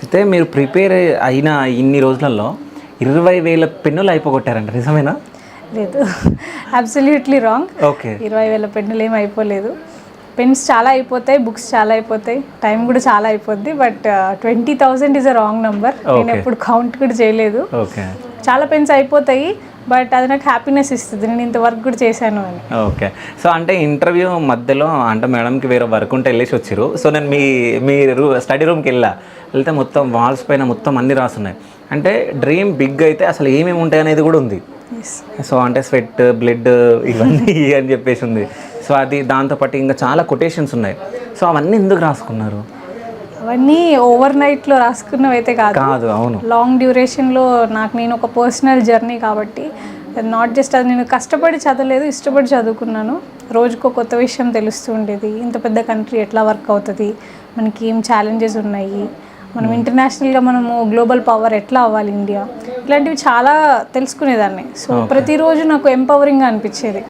అయితే మీరు ప్రిపేర్ అయిన ఇన్ని రోజులలో 20,000 పెన్నులు అయిపోగొట్టారంట, నిజమేనా? లేదు, అబ్సల్యూట్లీ రాంగ్. ఓకే. 20,000 పెన్నులు ఏమి అయిపోలేదు. పెన్స్ చాలా అయిపోతాయి, బుక్స్ చాలా అయిపోతాయి, టైం కూడా చాలా అయిపోద్ది. But 20,000 is a wrong number. నేను ఎప్పుడు కౌంట్ కూడా చేయలేదు. ఓకే. చాలా పెన్స్ అయిపోతాయి, బట్ అది నాకు హ్యాపీనెస్ ఇస్తుంది, నేను ఇంత వర్క్ కూడా చేశాను అని. ఓకే. సో అంటే ఇంటర్వ్యూ మధ్యలో అంటే మేడంకి వేరే వర్క్ ఉంటే వెళ్ళేసి వచ్చారు. సో నేను మీ స్టడీ రూమ్కి వెళ్తే మొత్తం వాల్స్ పైన మొత్తం అన్నీ రాస్తున్నాయి. అంటే డ్రీమ్ బిగ్ అయితే అసలు ఏమేమి ఉంటాయి అనేది కూడా ఉంది. సో అంటే స్వెట్, బ్లడ్ ఇవన్నీ అని చెప్పేసి ఉంది. సో అది దాంతోపాటు ఇంకా చాలా కొటేషన్స్ ఉన్నాయి. సో అవన్నీ ఎందుకు రాసుకున్నారు? అవన్నీ ఓవర్ నైట్లో రాసుకున్నవి అయితే కాదు. అవును, లాంగ్ డ్యూరేషన్లో నేను ఒక పర్సనల్ జర్నీ కాబట్టి నాట్ జస్ట్ అది నేను కష్టపడి చదవలేదు, ఇష్టపడి చదువుకున్నాను. రోజుకో కొత్త విషయం తెలుస్తూ ఉండేది. ఇంత పెద్ద కంట్రీ ఎట్లా వర్క్ అవుతుంది, మనకి ఏం ఛాలెంజెస్ ఉన్నాయి, మనం ఇంటర్నేషనల్గా మనము గ్లోబల్ పవర్ ఎట్లా అవ్వాలి ఇండియా, ఇలాంటివి చాలా తెలుసుకునేదాన్ని. సో ప్రతిరోజు నాకు ఎంపవరింగ్గా అనిపించేది.